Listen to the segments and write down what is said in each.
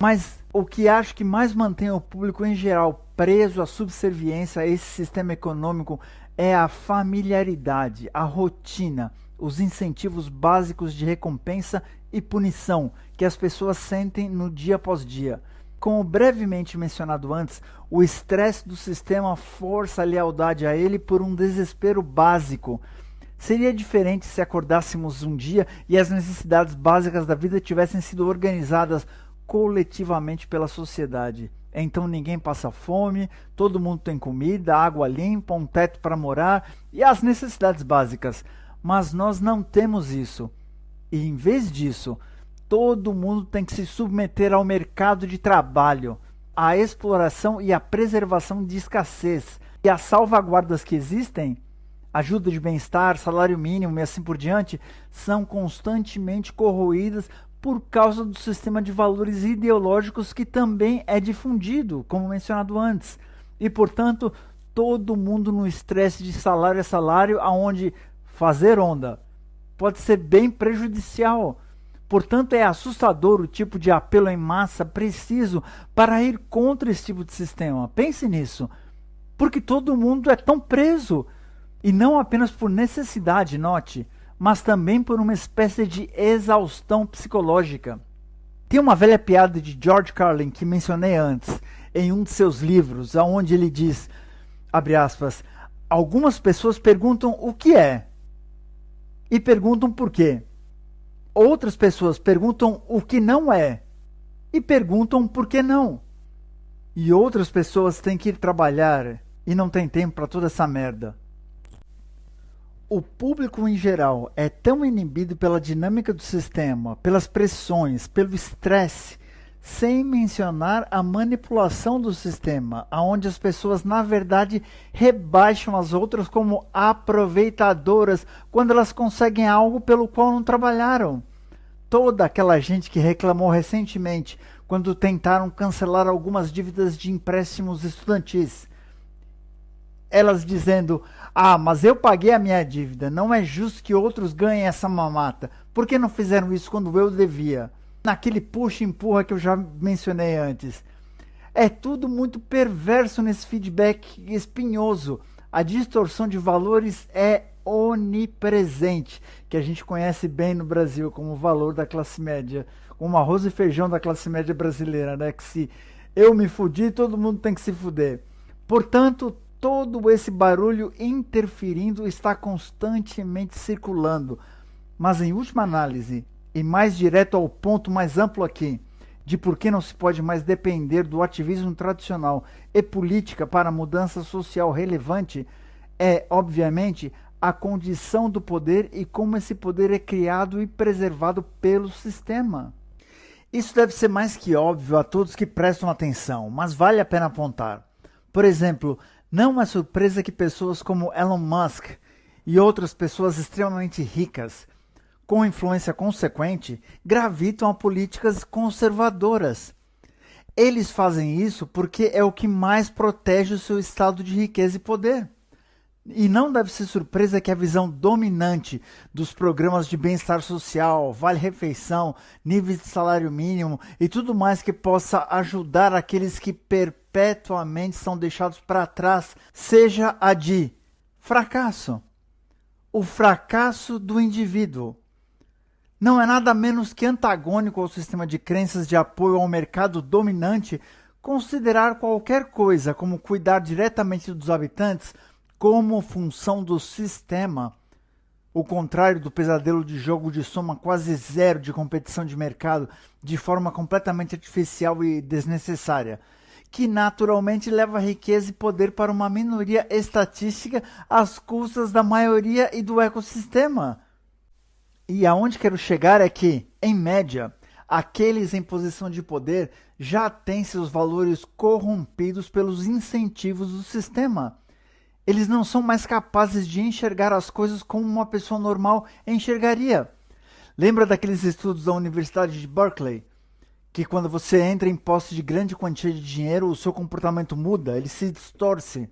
Mas o que acho que mais mantém o público em geral preso à subserviência a esse sistema econômico é a familiaridade, a rotina, os incentivos básicos de recompensa e punição que as pessoas sentem no dia após dia. Como brevemente mencionado antes, o estresse do sistema força a lealdade a ele por um desespero básico. Seria diferente se acordássemos um dia e as necessidades básicas da vida tivessem sido organizadas coletivamente pela sociedade. Então ninguém passa fome, todo mundo tem comida, água limpa, um teto para morar e as necessidades básicas. Mas nós não temos isso. E em vez disso, todo mundo tem que se submeter ao mercado de trabalho, à exploração e à preservação de escassez. E as salvaguardas que existem, ajuda de bem-estar, salário mínimo e assim por diante, são constantemente corroídas por causa do sistema de valores ideológicos que também é difundido, como mencionado antes. E, portanto, todo mundo no estresse de salário a salário, aonde fazer onda pode ser bem prejudicial. Portanto, é assustador o tipo de apelo em massa preciso para ir contra esse tipo de sistema. Pense nisso, porque todo mundo é tão preso, e não apenas por necessidade, note, mas também por uma espécie de exaustão psicológica. Tem uma velha piada de George Carlin que mencionei antes, em um de seus livros, onde ele diz, abre aspas, algumas pessoas perguntam o que é, e perguntam por quê. Outras pessoas perguntam o que não é, e perguntam por que não. E outras pessoas têm que ir trabalhar, e não tem tempo para toda essa merda. O público em geral é tão inibido pela dinâmica do sistema, pelas pressões, pelo estresse, sem mencionar a manipulação do sistema, onde as pessoas na verdade rebaixam as outras como aproveitadoras quando elas conseguem algo pelo qual não trabalharam. Toda aquela gente que reclamou recentemente quando tentaram cancelar algumas dívidas de empréstimos estudantis. Elas dizendo, mas eu paguei a minha dívida, não é justo que outros ganhem essa mamata. Por que não fizeram isso quando eu devia? Naquele puxa e empurra que eu já mencionei antes. É tudo muito perverso nesse feedback espinhoso. A distorção de valores é onipresente, que a gente conhece bem no Brasil como o valor da classe média, como arroz e feijão da classe média brasileira, né? Que se eu me fudi, todo mundo tem que se fuder. Portanto, todo esse barulho interferindo está constantemente circulando. Mas em última análise, e mais direto ao ponto mais amplo aqui, de por que não se pode mais depender do ativismo tradicional e política para a mudança social relevante, é, obviamente, a condição do poder e como esse poder é criado e preservado pelo sistema. Isso deve ser mais que óbvio a todos que prestam atenção, mas vale a pena apontar. Por exemplo, não é surpresa que pessoas como Elon Musk e outras pessoas extremamente ricas, com influência consequente, gravitam a políticas conservadoras. Eles fazem isso porque é o que mais protege o seu estado de riqueza e poder. E não deve ser surpresa que a visão dominante dos programas de bem-estar social, vale-refeição, níveis de salário mínimo e tudo mais que possa ajudar aqueles que perpetuamente são deixados para trás seja a de fracasso. O fracasso do indivíduo. Não é nada menos que antagônico ao sistema de crenças de apoio ao mercado dominante considerar qualquer coisa como cuidar diretamente dos habitantes como função do sistema, o contrário do pesadelo de jogo de soma quase zero de competição de mercado de forma completamente artificial e desnecessária, que naturalmente leva riqueza e poder para uma minoria estatística às custas da maioria e do ecossistema. E aonde quero chegar é que, em média, aqueles em posição de poder já têm seus valores corrompidos pelos incentivos do sistema. Eles não são mais capazes de enxergar as coisas como uma pessoa normal enxergaria. Lembra daqueles estudos da Universidade de Berkeley? Que quando você entra em posse de grande quantia de dinheiro, o seu comportamento muda, ele se distorce.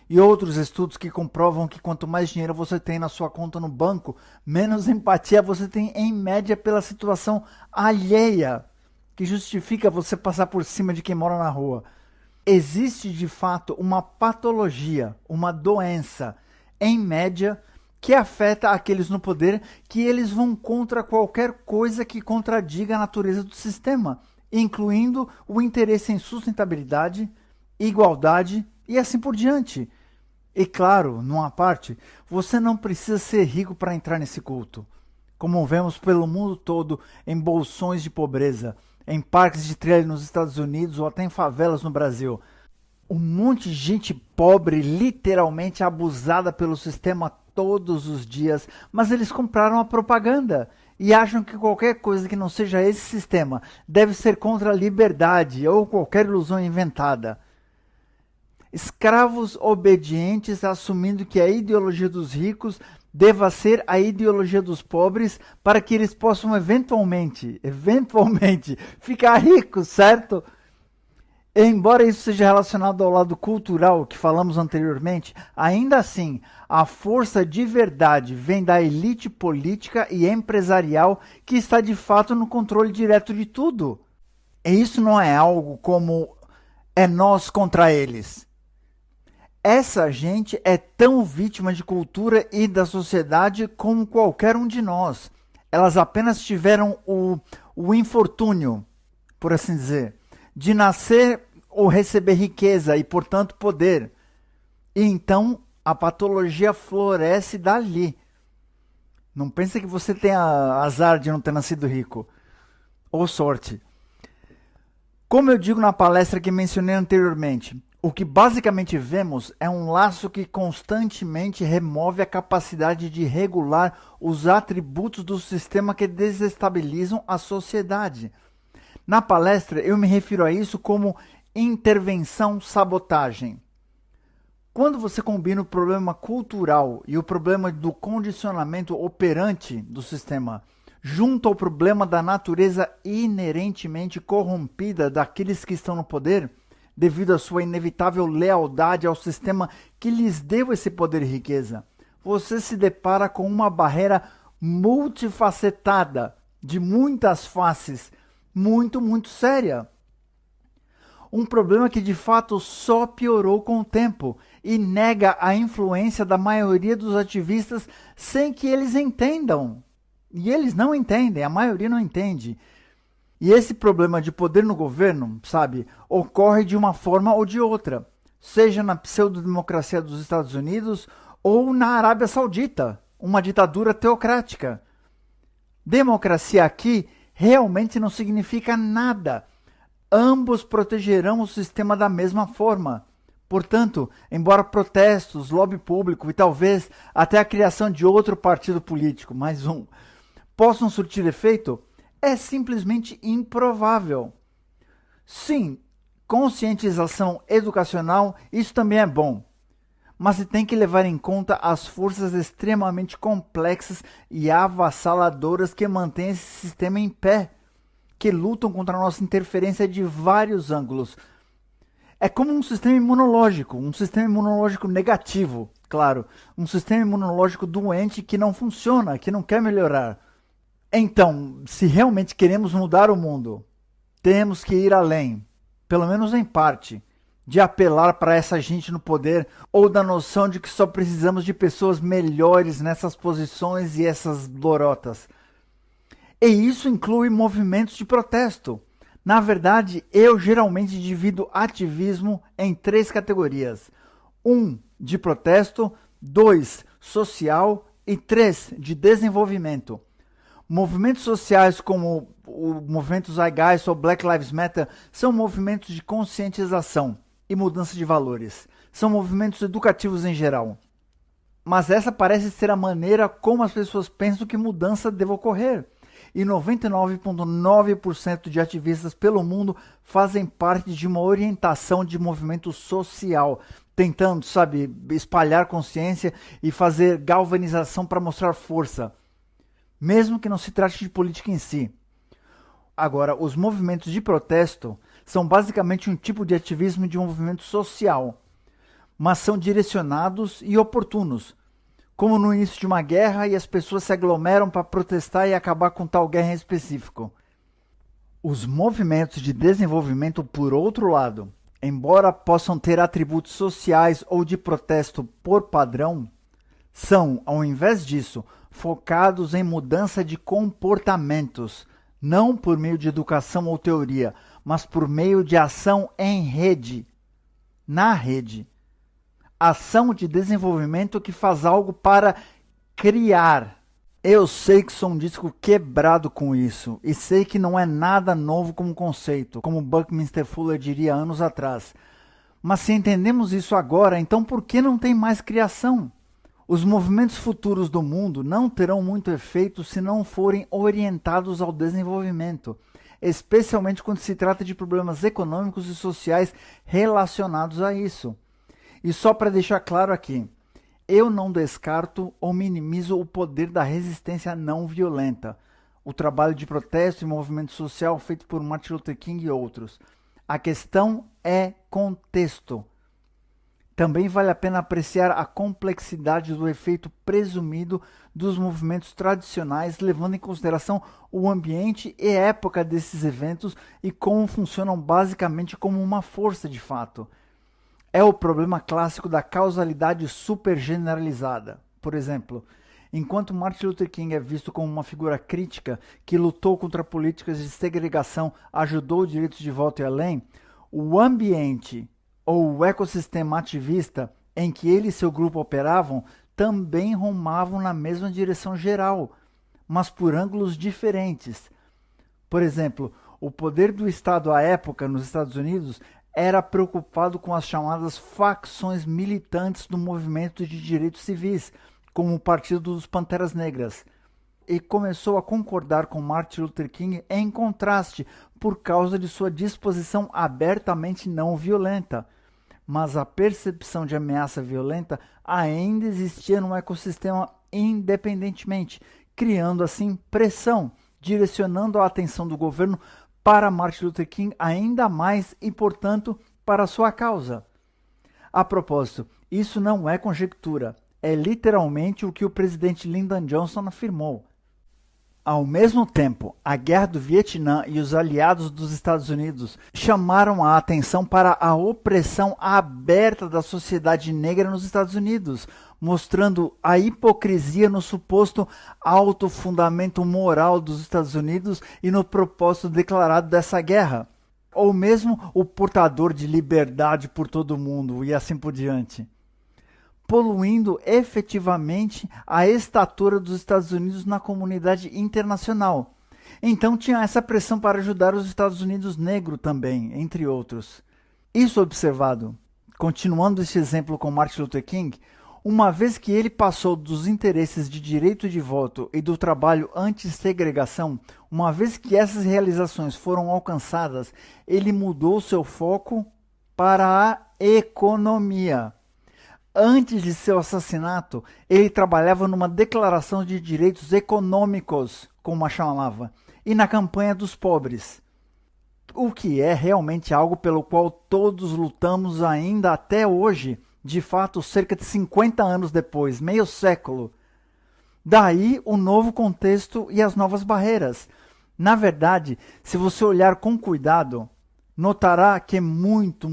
E outros estudos que comprovam que quanto mais dinheiro você tem na sua conta no banco, menos empatia você tem em média pela situação alheia. que justifica você passar por cima de quem mora na rua. Existe de fato uma patologia, uma doença, em média, que afeta aqueles no poder, que eles vão contra qualquer coisa que contradiga a natureza do sistema, incluindo o interesse em sustentabilidade, igualdade e assim por diante. E claro, numa parte, você não precisa ser rico para entrar nesse culto. Como vemos pelo mundo todo em bolsões de pobreza, em parques de trilha nos Estados Unidos ou até em favelas no Brasil. Um monte de gente pobre, literalmente abusada pelo sistema todos os dias, mas eles compraram a propaganda e acham que qualquer coisa que não seja esse sistema deve ser contra a liberdade ou qualquer ilusão inventada. Escravos obedientes assumindo que a ideologia dos ricos deva ser a ideologia dos pobres para que eles possam eventualmente ficar ricos, certo? Embora isso seja relacionado ao lado cultural que falamos anteriormente, ainda assim, a força de verdade vem da elite política e empresarial que está de fato no controle direto de tudo. E isso não é algo como é nós contra eles. Essa gente é tão vítima de cultura e da sociedade como qualquer um de nós. Elas apenas tiveram o infortúnio, por assim dizer, de nascer ou receber riqueza e, portanto, poder. E então a patologia floresce dali. Não pense que você tenha azar de não ter nascido rico. Ou sorte. Como eu digo na palestra que mencionei anteriormente, o que basicamente vemos é um laço que constantemente remove a capacidade de regular os atributos do sistema que desestabilizam a sociedade. Na palestra, eu me refiro a isso como intervenção-sabotagem. Quando você combina o problema cultural e o problema do condicionamento operante do sistema, junto ao problema da natureza inerentemente corrompida daqueles que estão no poder, devido à sua inevitável lealdade ao sistema que lhes deu esse poder e riqueza, você se depara com uma barreira multifacetada, de muitas faces, muito séria. Um problema que de fato só piorou com o tempo e nega a influência da maioria dos ativistas sem que eles entendam. E eles não entendem, a maioria não entende. E esse problema de poder no governo, sabe, ocorre de uma forma ou de outra, seja na pseudodemocracia dos Estados Unidos ou na Arábia Saudita, uma ditadura teocrática. Democracia aqui realmente não significa nada. Ambos protegerão o sistema da mesma forma. Portanto, embora protestos, lobby público e talvez até a criação de outro partido político, mais um, possam surtir efeito, é simplesmente improvável. Sim, conscientização educacional, isso também é bom. Mas se tem que levar em conta as forças extremamente complexas e avassaladoras que mantêm esse sistema em pé, que lutam contra a nossa interferência de vários ângulos. É como um sistema imunológico negativo, claro, um sistema imunológico doente que não funciona, que não quer melhorar. Então, se realmente queremos mudar o mundo, temos que ir além, pelo menos em parte, de apelar para essa gente no poder ou da noção de que só precisamos de pessoas melhores nessas posições e essas lorotas. E isso inclui movimentos de protesto. Na verdade, eu geralmente divido ativismo em 3 categorias. 1, de protesto, 2, social e 3, de desenvolvimento. Movimentos sociais como o movimento Zeitgeist ou Black Lives Matter são movimentos de conscientização e mudança de valores. São movimentos educativos em geral. Mas essa parece ser a maneira como as pessoas pensam que mudança deve ocorrer. E 99,9% de ativistas pelo mundo fazem parte de uma orientação de movimento social, tentando, espalhar consciência e fazer galvanização para mostrar força, mesmo que não se trate de política em si. Agora, os movimentos de protesto são basicamente um tipo de ativismo de um movimento social, mas são direcionados e oportunos, como no início de uma guerra e as pessoas se aglomeram para protestar e acabar com tal guerra em específico. Os movimentos de desenvolvimento, por outro lado, embora possam ter atributos sociais ou de protesto por padrão, são, ao invés disso, focados em mudança de comportamentos, não por meio de educação ou teoria, mas por meio de ação em rede, na rede. Ação de desenvolvimento que faz algo para criar. Eu sei que sou um disco quebrado com isso, e sei que não é nada novo como conceito, como Buckminster Fuller diria anos atrás. Mas se entendemos isso agora, então por que não tem mais criação? Os movimentos futuros do mundo não terão muito efeito se não forem orientados ao desenvolvimento, especialmente quando se trata de problemas econômicos e sociais relacionados a isso. E só para deixar claro aqui, eu não descarto ou minimizo o poder da resistência não violenta, o trabalho de protesto e movimento social feito por Martin Luther King e outros. A questão é contexto. Também vale a pena apreciar a complexidade do efeito presumido dos movimentos tradicionais, levando em consideração o ambiente e época desses eventos e como funcionam basicamente como uma força de fato. É o problema clássico da causalidade supergeneralizada. Por exemplo, enquanto Martin Luther King é visto como uma figura crítica que lutou contra políticas de segregação, ajudou direitos de voto e além, o ambiente ou o ecossistema ativista em que ele e seu grupo operavam também rumavam na mesma direção geral, mas por ângulos diferentes. Por exemplo, o poder do Estado à época nos Estados Unidos era preocupado com as chamadas facções militantes do movimento de direitos civis, como o Partido dos Panteras Negras, e começou a concordar com Martin Luther King em contraste, por causa de sua disposição abertamente não violenta. Mas a percepção de ameaça violenta ainda existia no ecossistema independentemente, criando assim pressão, direcionando a atenção do governo para Martin Luther King ainda mais e, portanto, para sua causa. A propósito, isso não é conjectura, é literalmente o que o presidente Lyndon Johnson afirmou. Ao mesmo tempo, a Guerra do Vietnã e os aliados dos Estados Unidos chamaram a atenção para a opressão aberta da sociedade negra nos Estados Unidos, mostrando a hipocrisia no suposto alto fundamento moral dos Estados Unidos e no propósito declarado dessa guerra, ou mesmo o portador de liberdade por todo mundo e assim por diante, poluindo efetivamente a estatura dos Estados Unidos na comunidade internacional. Então tinha essa pressão para ajudar os Estados Unidos negro também, entre outros. Isso observado, continuando esse exemplo com Martin Luther King, uma vez que ele passou dos interesses de direito de voto e do trabalho anti-segregação, uma vez que essas realizações foram alcançadas, ele mudou seu foco para a economia. Antes de seu assassinato, ele trabalhava numa declaração de direitos econômicos, como a chamava, e na campanha dos pobres. O que é realmente algo pelo qual todos lutamos ainda até hoje, de fato, cerca de 50 anos depois, meio século. Daí o novo contexto e as novas barreiras. Na verdade, se você olhar com cuidado, notará que muito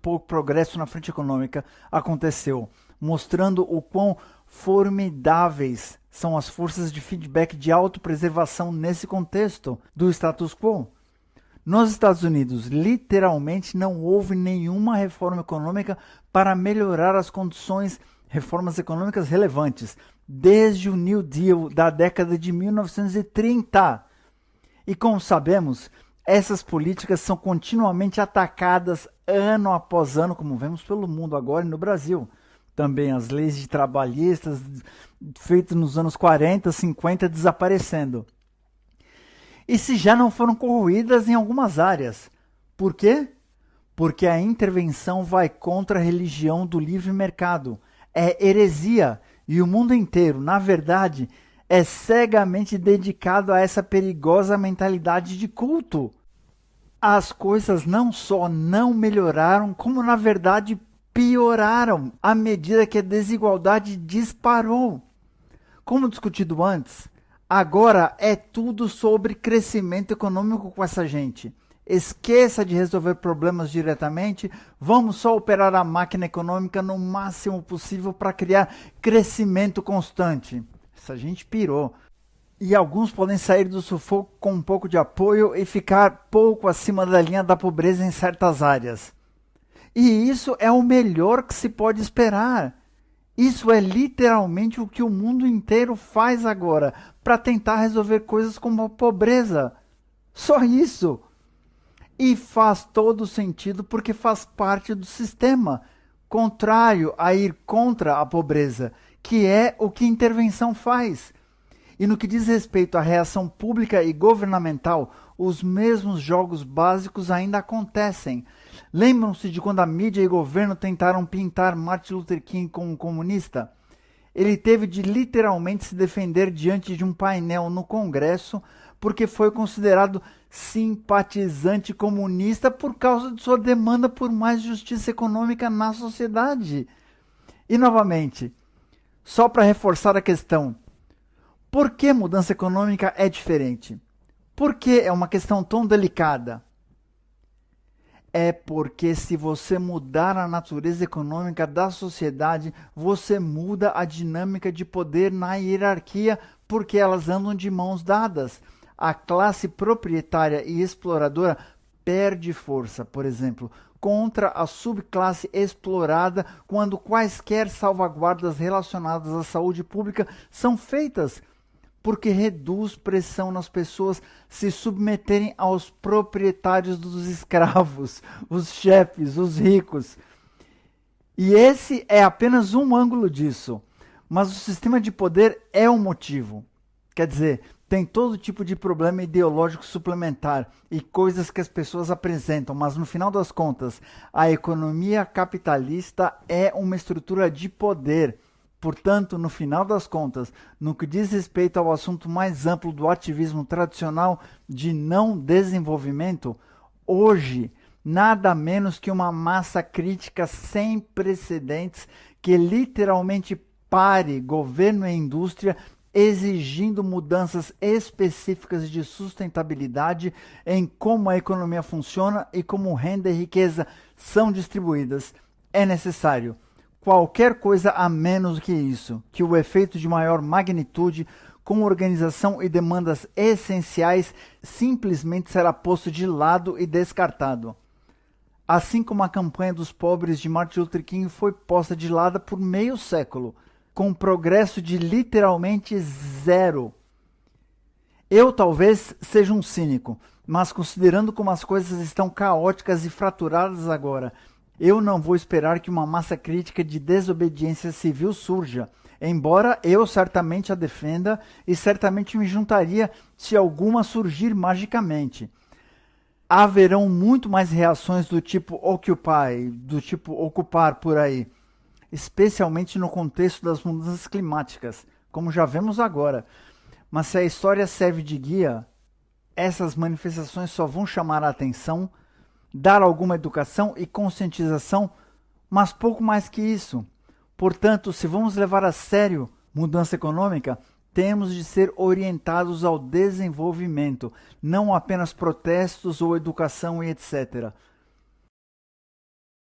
pouco progresso na frente econômica aconteceu, mostrando o quão formidáveis são as forças de feedback de autopreservação nesse contexto do status quo. Nos Estados Unidos, literalmente não houve nenhuma reforma econômica para melhorar as condições, reformas econômicas relevantes, desde o New Deal da década de 1930. E como sabemos, essas políticas são continuamente atacadas ano após ano, como vemos pelo mundo agora e no Brasil. Também as leis de trabalhistas feitas nos anos 40, 50 desaparecendo. E se já não foram corroídas em algumas áreas. Por quê? Porque a intervenção vai contra a religião do livre mercado. É heresia. E o mundo inteiro, na verdade, é cegamente dedicado a essa perigosa mentalidade de culto. As coisas não só não melhoraram, como na verdade pioraram à medida que a desigualdade disparou. Como discutido antes, Agora é tudo sobre crescimento econômico com essa gente. Esqueça de resolver problemas diretamente, vamos só operar a máquina econômica no máximo possível para criar crescimento constante. Essa gente pirou. E alguns podem sair do sufoco com um pouco de apoio e ficar pouco acima da linha da pobreza em certas áreas. E isso é o melhor que se pode esperar. Isso é literalmente o que o mundo inteiro faz agora para tentar resolver coisas como a pobreza. Só isso. E faz todo sentido porque faz parte do sistema, contrário a ir contra a pobreza, que é o que intervenção faz. E no que diz respeito à reação pública e governamental, os mesmos jogos básicos ainda acontecem. Lembram-se de quando a mídia e o governo tentaram pintar Martin Luther King como comunista? Ele teve de literalmente se defender diante de um painel no Congresso porque foi considerado simpatizante comunista por causa de sua demanda por mais justiça econômica na sociedade. E novamente, só para reforçar a questão, por que mudança econômica é diferente? Por que é uma questão tão delicada? É porque se você mudar a natureza econômica da sociedade, você muda a dinâmica de poder na hierarquia, porque elas andam de mãos dadas. A classe proprietária e exploradora perde força, por exemplo, contra a subclasse explorada quando quaisquer salvaguardas relacionadas à saúde pública são feitas, porque reduz pressão nas pessoas se submeterem aos proprietários dos escravos, os chefes, os ricos. E esse é apenas um ângulo disso, mas o sistema de poder é um motivo. Quer dizer, tem todo tipo de problema ideológico suplementar e coisas que as pessoas apresentam, mas no final das contas, a economia capitalista é uma estrutura de poder. Portanto, no final das contas, no que diz respeito ao assunto mais amplo do ativismo tradicional de não desenvolvimento, hoje, nada menos que uma massa crítica sem precedentes que literalmente pare governo e indústria exigindo mudanças específicas de sustentabilidade em como a economia funciona e como renda e riqueza são distribuídas. É necessário qualquer coisa a menos que isso, que o efeito de maior magnitude, com organização e demandas essenciais, simplesmente será posto de lado e descartado. Assim como a campanha dos pobres de Martin Luther King foi posta de lado por meio século, com progresso de literalmente zero. Eu talvez seja um cínico, mas considerando como as coisas estão caóticas e fraturadas agora, eu não vou esperar que uma massa crítica de desobediência civil surja, embora eu certamente a defenda e certamente me juntaria se alguma surgir magicamente. Haverão muito mais reações do tipo Occupy, do tipo ocupar por aí, especialmente no contexto das mudanças climáticas, como já vemos agora. Mas se a história serve de guia, essas manifestações só vão chamar a atenção, dar alguma educação e conscientização, mas pouco mais que isso. Portanto, se vamos levar a sério mudança econômica, temos de ser orientados ao desenvolvimento, não apenas protestos ou educação e etc.